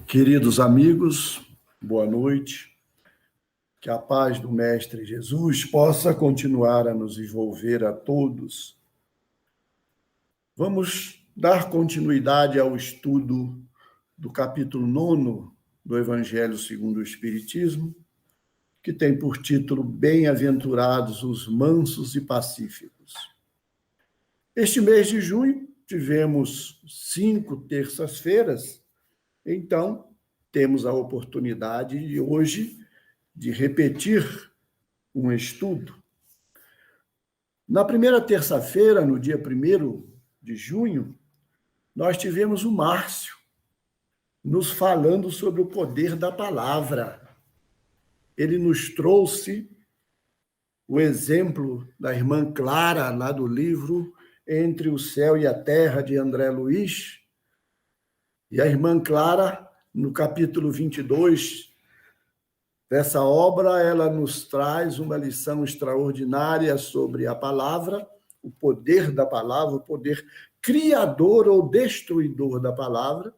Queridos amigos, boa noite. Que a paz do Mestre Jesus possa continuar a nos envolver a todos. Vamos dar continuidade ao estudo do capítulo 9 do Evangelho segundo o Espiritismo, que tem por título Bem-aventurados os mansos e pacíficos. Este mês de junho tivemos 5 terças-feiras. Então, temos a oportunidade de hoje de repetir um estudo. Na primeira terça-feira, no dia 1º de junho, nós tivemos o Márcio nos falando sobre o poder da palavra. Ele nos trouxe o exemplo da irmã Clara, lá do livro Entre o Céu e a Terra, de André Luiz. E a irmã Clara, no capítulo 22 dessa obra, ela nos traz uma lição extraordinária sobre a palavra, o poder da palavra, o poder criador ou destruidor da palavra.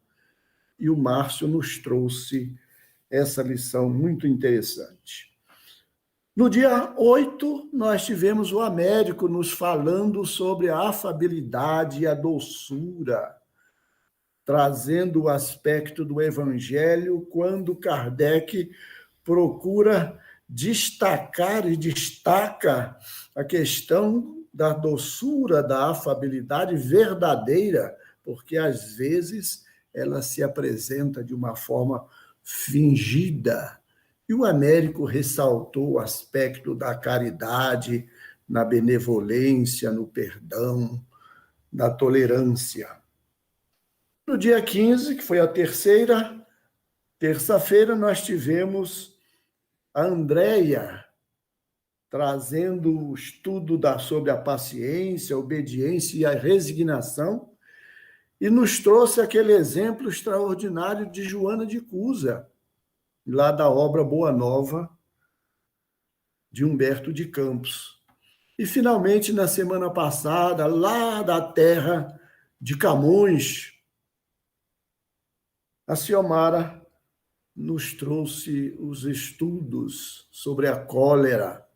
E o Márcio nos trouxe essa lição muito interessante. No dia 8, nós tivemos o Américo nos falando sobre a afabilidade e a doçura, trazendo o aspecto do Evangelho quando Kardec procura destacar e destaca a questão da doçura, da afabilidade verdadeira, porque às vezes ela se apresenta de uma forma fingida. E o Américo ressaltou o aspecto da caridade, na benevolência, no perdão, na tolerância. No dia 15, que foi a terça-feira, nós tivemos a Andréia trazendo o estudo sobre a paciência, a obediência e a resignação, e nos trouxe aquele exemplo extraordinário de Joana de Cusa, lá da obra Boa Nova, de Humberto de Campos. E, finalmente, na semana passada, lá da terra de Camões, a Ciomara nos trouxe os estudos sobre a cólera,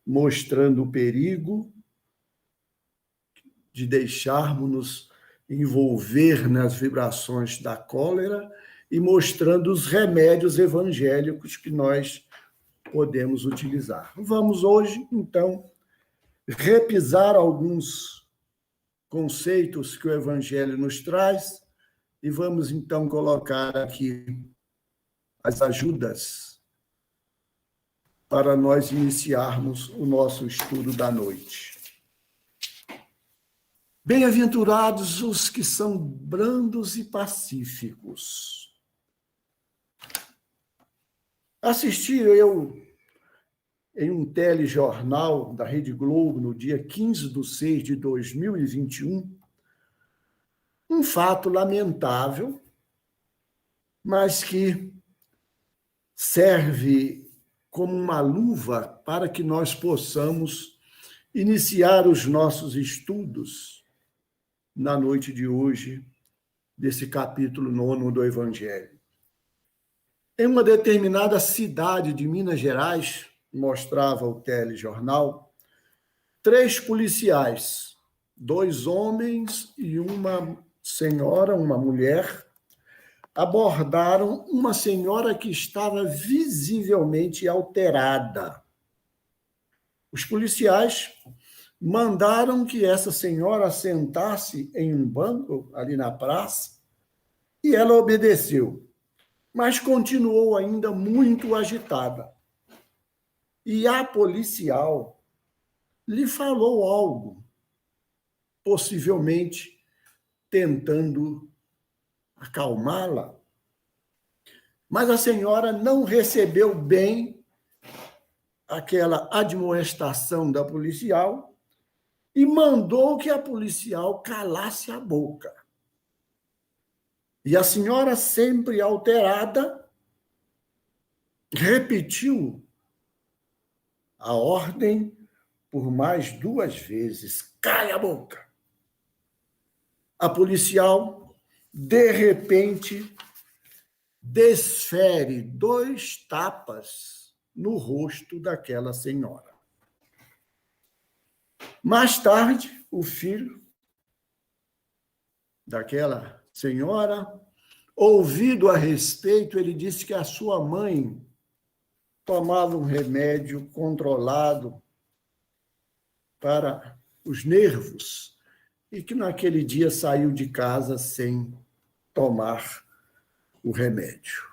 mostrando o perigo de deixarmos-nos envolver nas vibrações da cólera e mostrando os remédios evangélicos que nós podemos utilizar. Vamos hoje, então, repisar alguns conceitos que o Evangelho nos traz e vamos, então, colocar aqui as ajudas para nós iniciarmos o nosso estudo da noite. Bem-aventurados os que são brandos e pacíficos. Assisti eu em um telejornal da Rede Globo, no dia 15/6/2021, um fato lamentável, mas que serve como uma luva para que nós possamos iniciar os nossos estudos na noite de hoje, desse capítulo 9 do Evangelho. Em uma determinada cidade de Minas Gerais, mostrava o telejornal, 3 policiais, 2 homens e uma senhora, uma mulher, abordaram uma senhora que estava visivelmente alterada. Os policiais mandaram que essa senhora sentasse em um banco ali na praça e ela obedeceu, mas continuou ainda muito agitada. E a policial lhe falou algo, possivelmente tentando acalmá-la, mas a senhora não recebeu bem aquela admoestação da policial e mandou que a policial calasse a boca. E a senhora, sempre alterada, repetiu a ordem por mais 2 vezes: cala a boca. A policial, de repente, desfere 2 tapas no rosto daquela senhora. Mais tarde, o filho daquela senhora, ouvido a respeito, ele disse que a sua mãe tomava um remédio controlado para os nervos e que naquele dia saiu de casa sem tomar o remédio.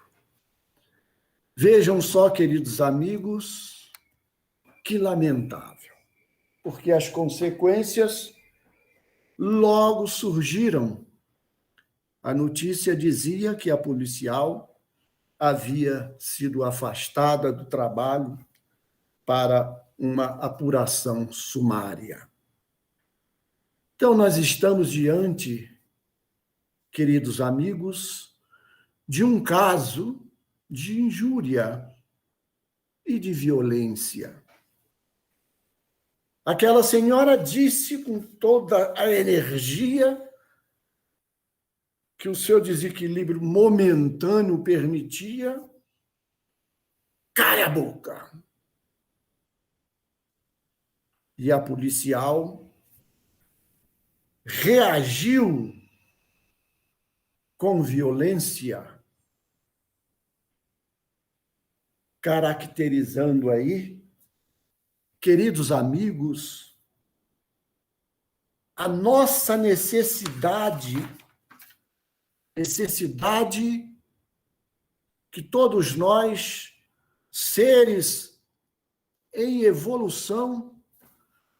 Vejam só, queridos amigos, que lamentável, porque as consequências logo surgiram. A notícia dizia que a policial havia sido afastada do trabalho para uma apuração sumária. Então, nós estamos diante, queridos amigos, de um caso de injúria e de violência. Aquela senhora disse com toda a energia que o seu desequilíbrio momentâneo permitia: cale a boca. E a policial reagiu com violência, caracterizando aí, queridos amigos, a nossa necessidade que todos nós, seres em evolução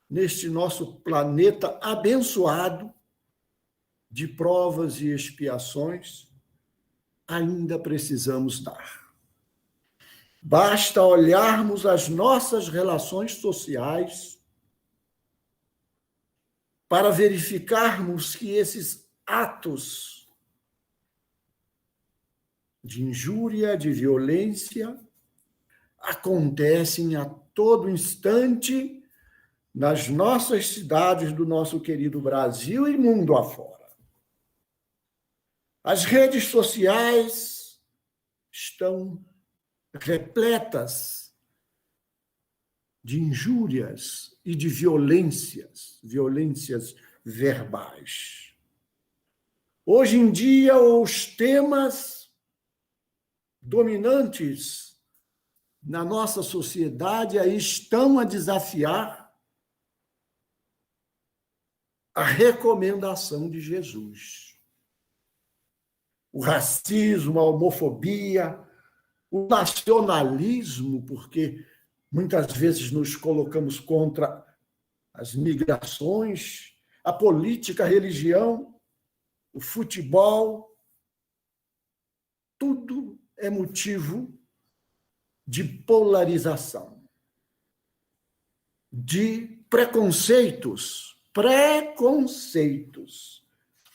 neste nosso planeta abençoado de provas e expiações, ainda precisamos dar. Basta olharmos as nossas relações sociais para verificarmos que esses atos de injúria, de violência, acontecem a todo instante nas nossas cidades do nosso querido Brasil e mundo afora. As redes sociais estão repletas de injúrias e de violências verbais. Hoje em dia, os temas dominantes na nossa sociedade aí estão a desafiar a recomendação de Jesus. O racismo, a homofobia, o nacionalismo, porque muitas vezes nos colocamos contra as migrações, a política, a religião, o futebol, tudo é motivo de polarização, de preconceitos,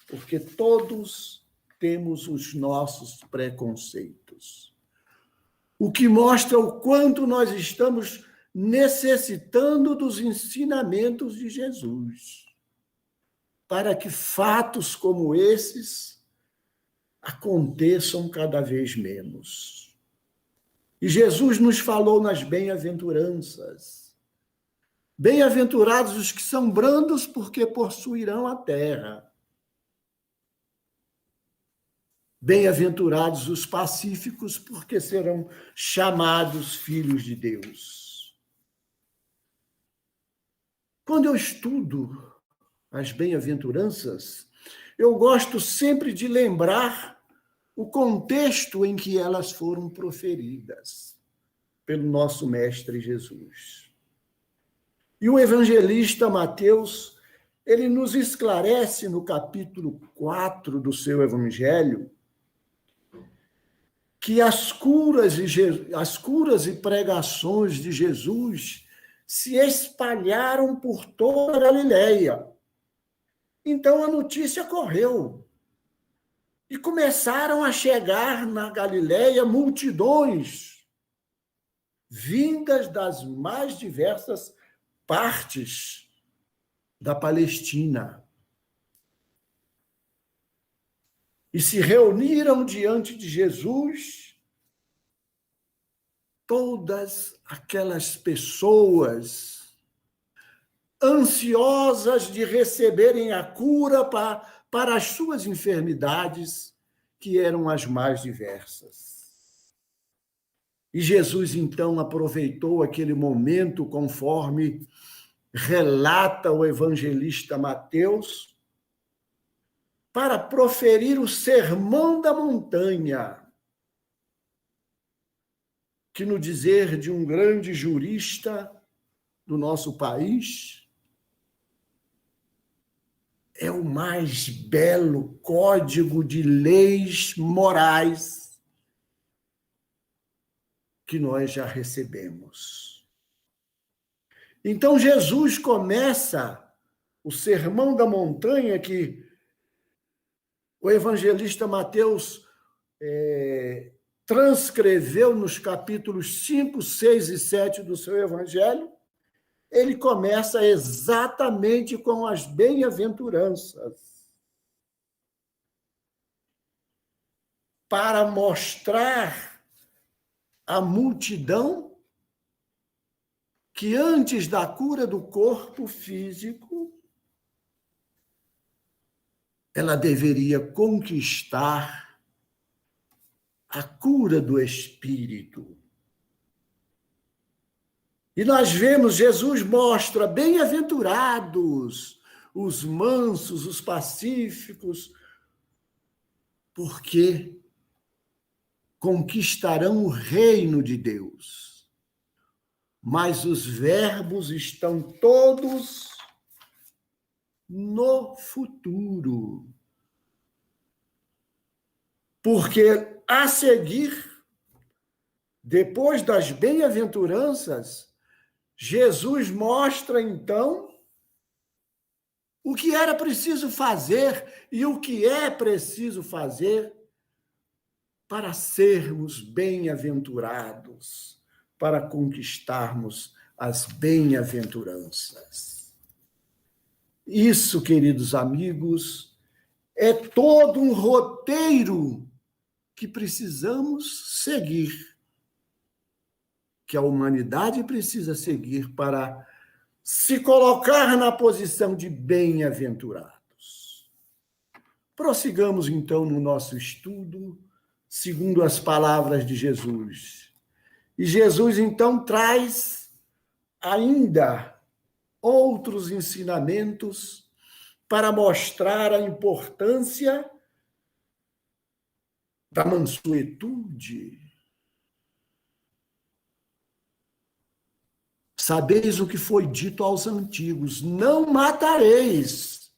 porque todos temos os nossos preconceitos. O que mostra o quanto nós estamos necessitando dos ensinamentos de Jesus, para que fatos como esses aconteçam cada vez menos. E Jesus nos falou nas bem-aventuranças. Bem-aventurados os que são brandos, porque possuirão a terra. Bem-aventurados os pacíficos, porque serão chamados filhos de Deus. Quando eu estudo as bem-aventuranças, eu gosto sempre de lembrar o contexto em que elas foram proferidas pelo nosso Mestre Jesus. E o evangelista Mateus, ele nos esclarece no capítulo 4 do seu evangelho que as curas e pregações de Jesus se espalharam por toda a Galileia. Então a notícia correu. E começaram a chegar na Galileia multidões vindas das mais diversas partes da Palestina. e se reuniram diante de Jesus todas aquelas pessoas ansiosas de receberem a cura para as suas enfermidades, que eram as mais diversas. E Jesus, então, aproveitou aquele momento, conforme relata o evangelista Mateus, para proferir o Sermão da Montanha, que, no dizer de um grande jurista do nosso país, é o mais belo código de leis morais que nós já recebemos. Então, Jesus começa o Sermão da Montanha, que o evangelista Mateus transcreveu nos capítulos 5, 6 e 7 do seu evangelho. Ele começa exatamente com as bem-aventuranças, para mostrar à multidão que antes da cura do corpo físico, ela deveria conquistar a cura do espírito. E nós vemos, Jesus mostra, bem-aventurados os mansos, os pacíficos, porque conquistarão o reino de Deus. Mas os verbos estão todos no futuro. Porque a seguir, depois das bem-aventuranças, Jesus mostra, então, o que era preciso fazer e o que é preciso fazer para sermos bem-aventurados, para conquistarmos as bem-aventuranças. Isso, queridos amigos, é todo um roteiro que precisamos seguir, que a humanidade precisa seguir para se colocar na posição de bem-aventurados. Prossigamos, então, no nosso estudo, segundo as palavras de Jesus. E Jesus, então, traz ainda outros ensinamentos para mostrar a importância da mansuetude. Sabeis o que foi dito aos antigos: não matareis.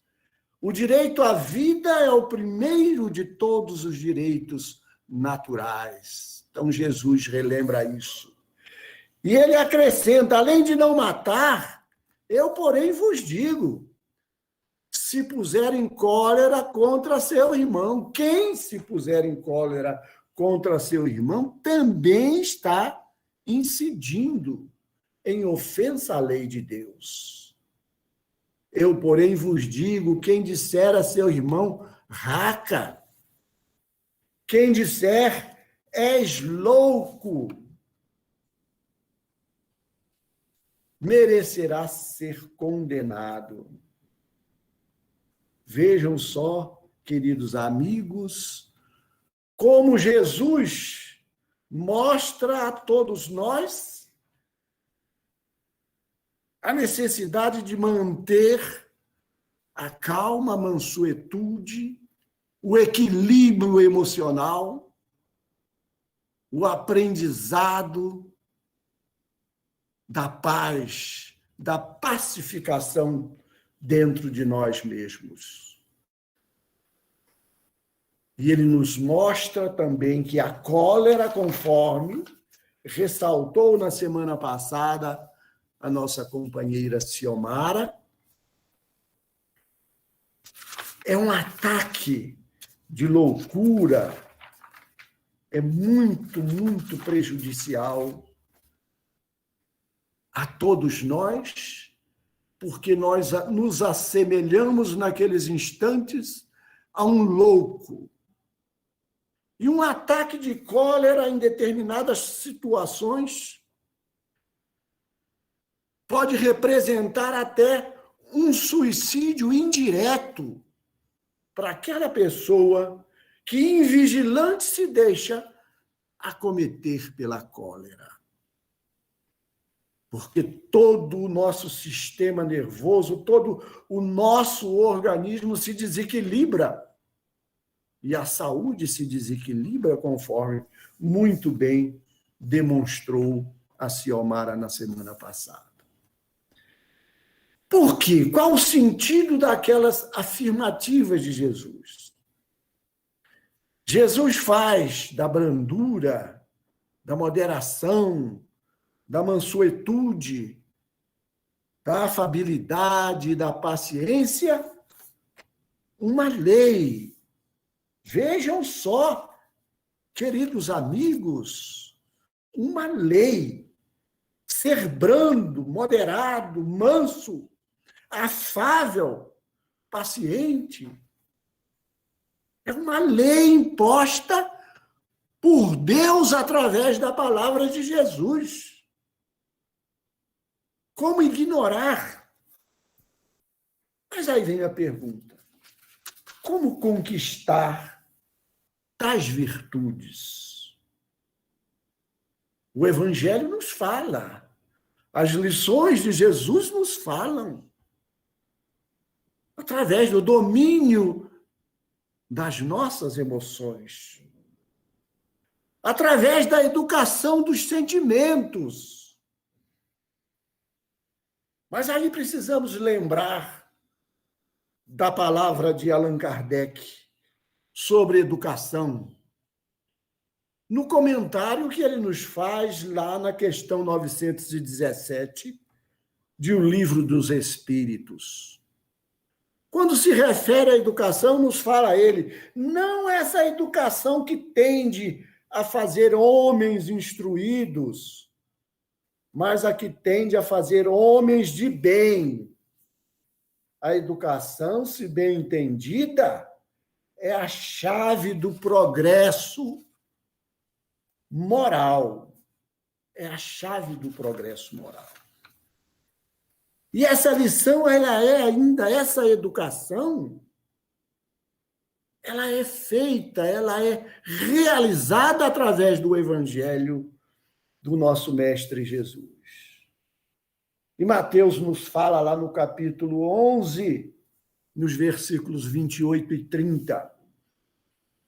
O direito à vida é o primeiro de todos os direitos naturais. Então, Jesus relembra isso. E ele acrescenta: além de não matar, eu, porém, vos digo, se puser em cólera contra seu irmão, quem se puser em cólera contra seu irmão também está incidindo em ofensa à lei de Deus. Eu, porém, vos digo, quem disser a seu irmão, raca, quem disser, és louco, merecerá ser condenado. Vejam só, queridos amigos, como Jesus mostra a todos nós a necessidade de manter a calma, a mansuetude, o equilíbrio emocional, o aprendizado da paz, da pacificação dentro de nós mesmos. E ele nos mostra também que a cólera, conforme ressaltou na semana passada a nossa companheira Ciomara, é um ataque de loucura, é muito, muito prejudicial a todos nós, porque nós nos assemelhamos naqueles instantes a um louco E um ataque de cólera em determinadas situações pode representar até um suicídio indireto para aquela pessoa que, invigilante, se deixa acometer pela cólera. Porque todo o nosso sistema nervoso, todo o nosso organismo se desequilibra. E a saúde se desequilibra, conforme muito bem demonstrou a Ciomara na semana passada. Por quê? Qual o sentido daquelas afirmativas de Jesus? Jesus faz da brandura, da moderação, da mansuetude, da afabilidade, da paciência, uma lei. Vejam só, queridos amigos, uma lei. Ser brando, moderado, manso, afável, paciente, é uma lei imposta por Deus através da palavra de Jesus. Como ignorar? Mas aí vem a pergunta: como conquistar tais virtudes? O Evangelho nos fala, as lições de Jesus nos falam, através do domínio das nossas emoções, através da educação dos sentimentos. Mas aí precisamos lembrar da palavra de Allan Kardec sobre educação, no comentário que ele nos faz lá na questão 917 de O Livro dos Espíritos. Quando se refere à educação, nos fala ele, não essa educação que tende a fazer homens instruídos, mas a que tende a fazer homens de bem. A educação, se bem entendida, é a chave do progresso moral. É a chave do progresso moral. E essa lição, ela é ainda, essa educação, ela é feita, ela é realizada através do Evangelho do nosso Mestre Jesus. E Mateus nos fala lá no capítulo 11, nos versículos 28 e 30,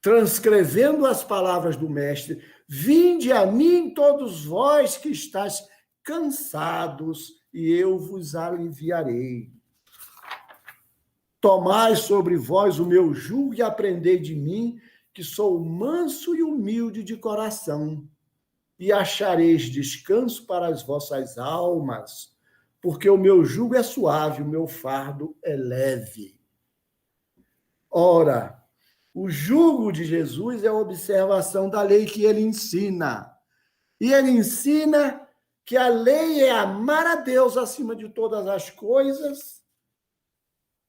transcrevendo as palavras do Mestre: vinde a mim todos vós que estáis cansados, e eu vos aliviarei. Tomai sobre vós o meu jugo e aprendei de mim, que sou manso e humilde de coração, e achareis descanso para as vossas almas, porque o meu jugo é suave, o meu fardo é leve. Ora, o jugo de Jesus é a observação da lei que ele ensina. E ele ensina que a lei é amar a Deus acima de todas as coisas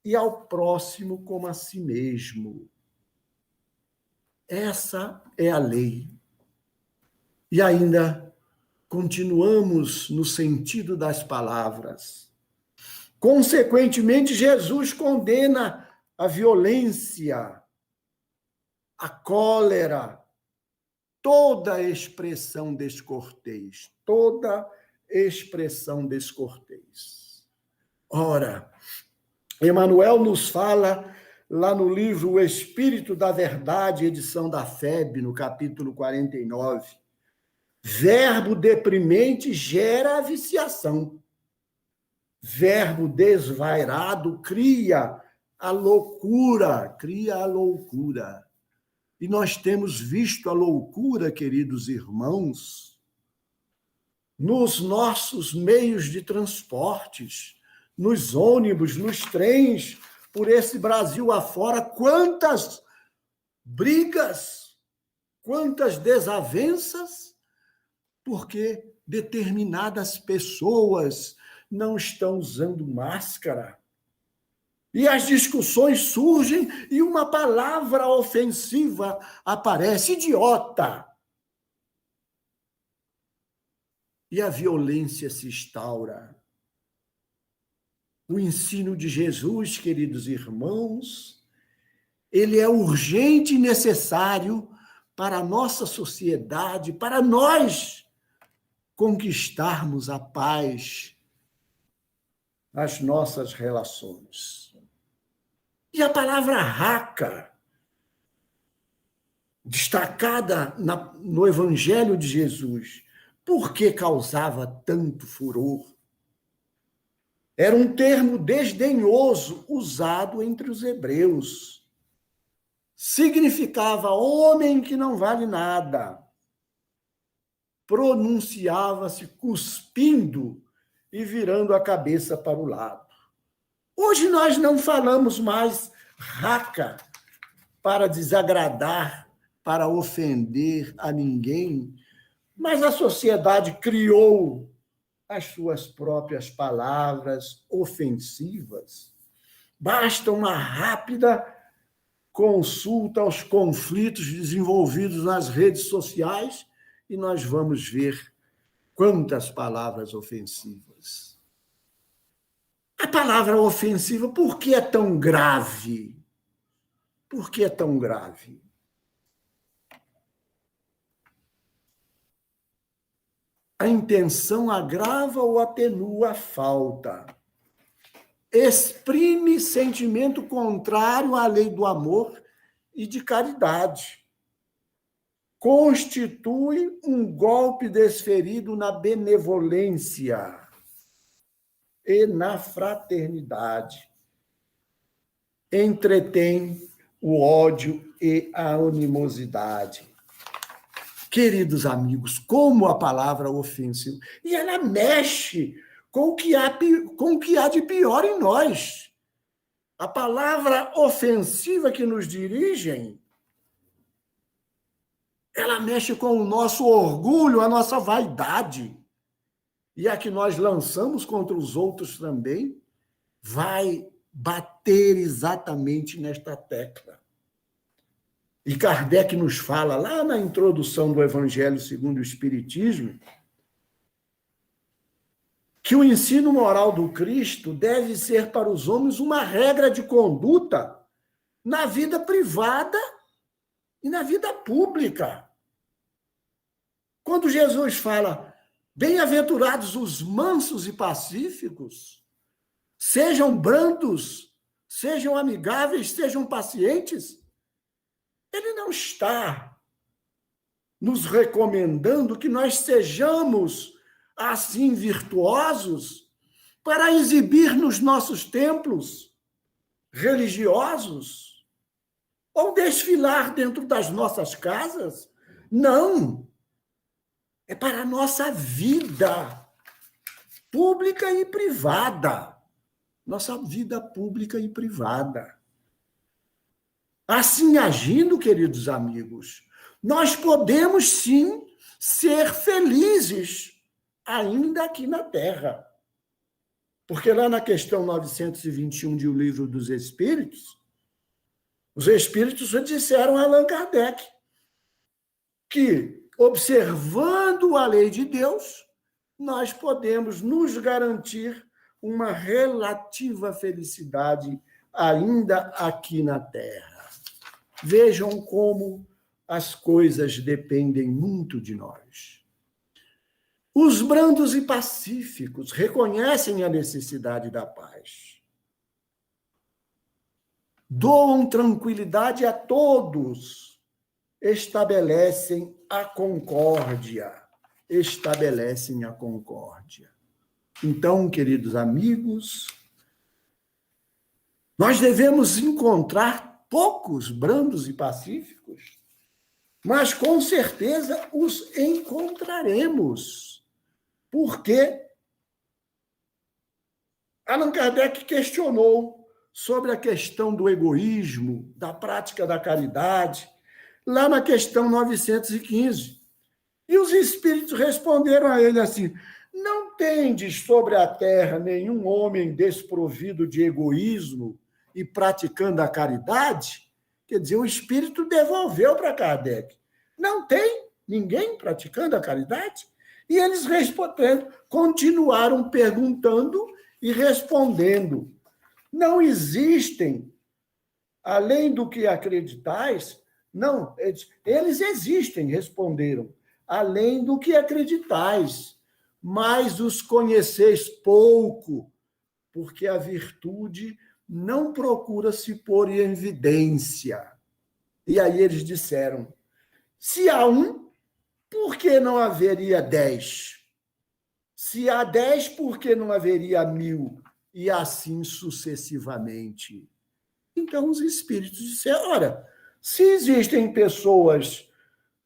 e ao próximo como a si mesmo. Essa é a lei. E ainda continuamos no sentido das palavras. Consequentemente, Jesus condena a violência, a cólera, toda expressão descortês, toda expressão descortês. Ora, Emmanuel nos fala lá no livro O Espírito da Verdade, edição da FEB, no capítulo 49, verbo deprimente gera a viciação. Verbo desvairado cria a loucura, E nós temos visto a loucura, queridos irmãos, nos nossos meios de transportes, nos ônibus, nos trens, por esse Brasil afora. Quantas brigas, quantas desavenças, porque determinadas pessoas não estão usando máscara. E as discussões surgem e uma palavra ofensiva aparece, idiota. E a violência se instaura. O ensino de Jesus, queridos irmãos, ele é urgente e necessário para a nossa sociedade, para nós conquistarmos a paz nas nossas relações. E a palavra raca, destacada no Evangelho de Jesus, por que causava tanto furor? Era um termo desdenhoso usado entre os hebreus. Significava homem que não vale nada. Pronunciava-se cuspindo e virando a cabeça para o lado. Hoje nós não falamos mais raca para desagradar, para ofender a ninguém, mas a sociedade criou as suas próprias palavras ofensivas. Basta uma rápida consulta aos conflitos desenvolvidos nas redes sociais e nós vamos ver quantas palavras ofensivas. A palavra ofensiva, por que é tão grave? Por que é tão grave? A intenção agrava ou atenua a falta. Exprime sentimento contrário à lei do amor e de caridade. Constitui um golpe desferido na benevolência e na fraternidade. Entretém o ódio e a animosidade. Queridos amigos, como a palavra ofensiva, e ela mexe com o que há de pior em nós. A palavra ofensiva que nos dirigem, ela mexe com o nosso orgulho, a nossa vaidade. E a que nós lançamos contra os outros também vai bater exatamente nesta tecla. E Kardec nos fala, lá na introdução do Evangelho segundo o Espiritismo, que o ensino moral do Cristo deve ser para os homens uma regra de conduta na vida privada e na vida pública. Quando Jesus fala, bem-aventurados os mansos e pacíficos, sejam brandos, sejam amigáveis, sejam pacientes, ele não está nos recomendando que nós sejamos assim virtuosos para exibir nos nossos templos religiosos ou desfilar dentro das nossas casas. Não. É para a nossa vida pública e privada. Nossa vida pública e privada. Assim agindo, queridos amigos, nós podemos sim ser felizes ainda aqui na Terra. Porque lá na questão 921 de O Livro dos Espíritos, os Espíritos disseram a Allan Kardec que, observando a lei de Deus, nós podemos nos garantir uma relativa felicidade ainda aqui na Terra. Vejam como as coisas dependem muito de nós. Os brandos e pacíficos reconhecem a necessidade da paz. Doam tranquilidade a todos. Estabelecem a concórdia. Estabelecem a concórdia. Então, queridos amigos, nós devemos encontrar poucos brandos e pacíficos, mas com certeza os encontraremos. Porque Allan Kardec questionou sobre a questão do egoísmo, da prática da caridade, lá na questão 915. E os espíritos responderam a ele assim: não tendes sobre a terra nenhum homem desprovido de egoísmo e praticando a caridade, quer dizer, o Espírito devolveu para Kardec. Não tem ninguém praticando a caridade? E eles respondendo, continuaram perguntando e respondendo. Não existem, além do que acreditais, não, eles existem, responderam, além do que acreditais, mas os conheceis pouco, porque a virtude não procura se pôr em evidência. E aí eles disseram, se há um, por que não haveria 10? Se há 10, por que não haveria 1000? E assim sucessivamente. Então os espíritos disseram, ora, se existem pessoas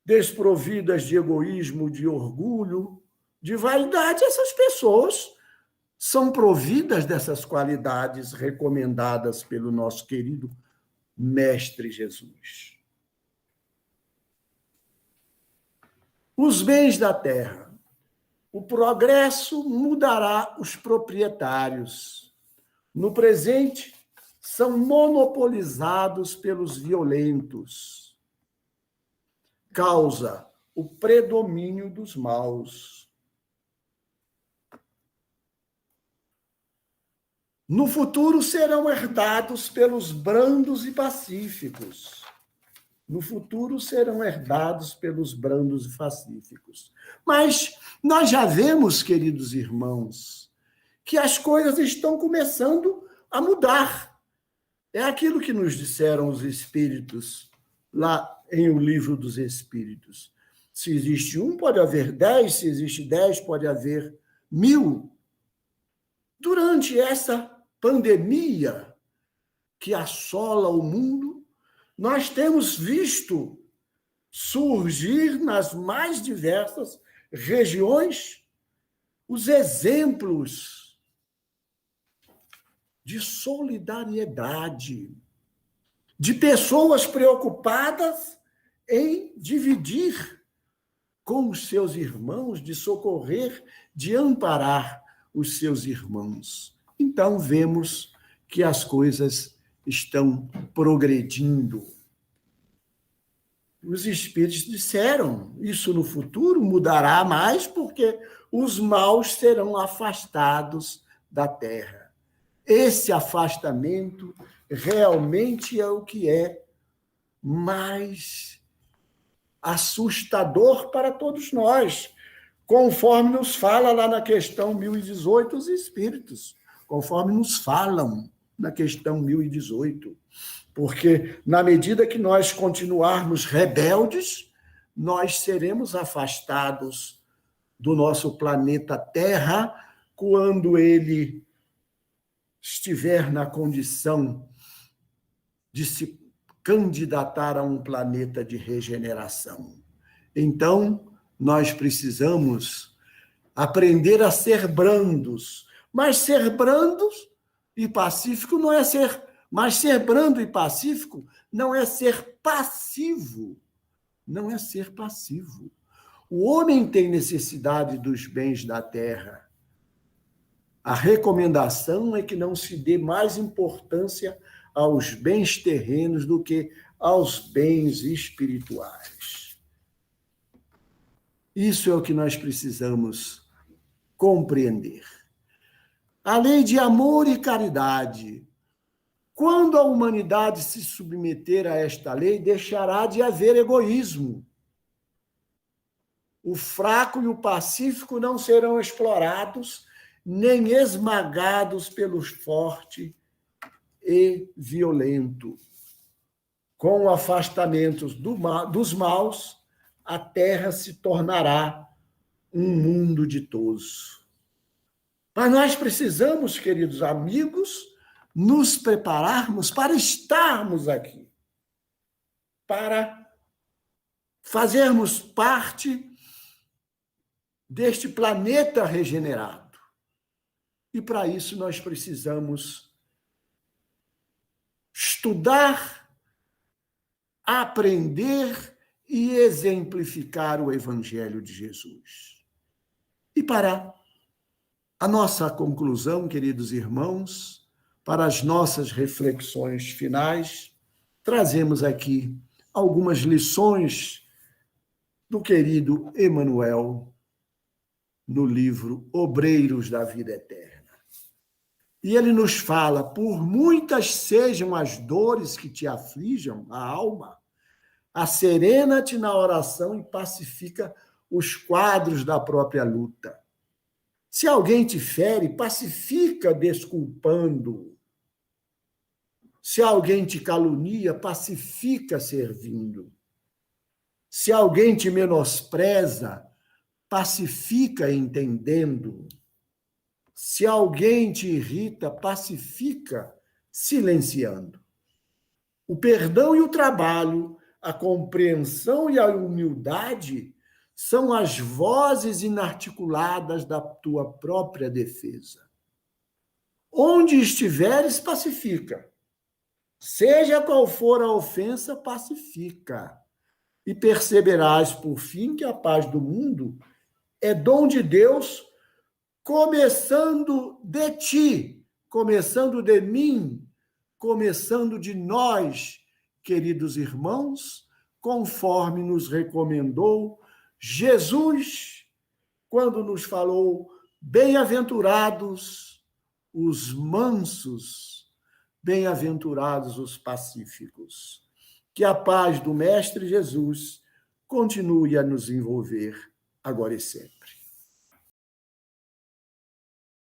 desprovidas de egoísmo, de orgulho, de vaidade, essas pessoas são providas dessas qualidades recomendadas pelo nosso querido Mestre Jesus. Os bens da terra. O progresso mudará os proprietários. No presente, são monopolizados pelos violentos. Causa o predomínio dos maus. No futuro, serão herdados pelos brandos e pacíficos. No futuro, serão herdados pelos brandos e pacíficos. Mas nós já vemos, queridos irmãos, que as coisas estão começando a mudar. É aquilo que nos disseram os espíritos lá em O Livro dos Espíritos. Se existe um, pode haver 10, se existe 10, pode haver 1000. Durante essa pandemia que assola o mundo, nós temos visto surgir nas mais diversas regiões os exemplos de solidariedade, de pessoas preocupadas em dividir com os seus irmãos, de socorrer, de amparar os seus irmãos. Então, vemos que as coisas estão progredindo. Os espíritos disseram, isso no futuro mudará mais porque os maus serão afastados da terra. Esse afastamento realmente é o que é mais assustador para todos nós, conforme nos fala lá na questão 1018 os espíritos, conforme nos falam na questão 1018. Porque, na medida que nós continuarmos rebeldes, nós seremos afastados do nosso planeta Terra quando ele estiver na condição de se candidatar a um planeta de regeneração. Então, nós precisamos aprender a ser brandos. Mas ser brandos e pacífico não é ser... Mas ser brando e pacífico não é ser passivo. Não é ser passivo. O homem tem necessidade dos bens da terra. A recomendação é que não se dê mais importância aos bens terrenos do que aos bens espirituais. Isso é o que nós precisamos compreender. A lei de amor e caridade. Quando a humanidade se submeter a esta lei, deixará de haver egoísmo. O fraco e o pacífico não serão explorados, nem esmagados pelo forte e violento. Com o afastamento dos maus, a terra se tornará um mundo ditoso. Mas nós precisamos, queridos amigos, nos prepararmos para estarmos aqui, para fazermos parte deste planeta regenerado. E para isso nós precisamos estudar, aprender e exemplificar o Evangelho de Jesus. E para a nossa conclusão, queridos irmãos, para as nossas reflexões finais, trazemos aqui algumas lições do querido Emmanuel no livro Obreiros da Vida Eterna. E ele nos fala: por muitas sejam as dores que te aflijam a alma, acerena-te na oração e pacifica os quadros da própria luta. Se alguém te fere, pacifica desculpando. Se alguém te calunia, pacifica servindo. Se alguém te menospreza, pacifica entendendo. Se alguém te irrita, pacifica silenciando. O perdão e o trabalho, a compreensão e a humildade são as vozes inarticuladas da tua própria defesa. Onde estiveres, pacifica. Seja qual for a ofensa, pacifica. E perceberás, por fim, que a paz do mundo é dom de Deus, começando de ti, começando de mim, começando de nós, queridos irmãos, conforme nos recomendou Jesus, quando nos falou: bem-aventurados os mansos, bem-aventurados os pacíficos. Que a paz do Mestre Jesus continue a nos envolver agora e sempre.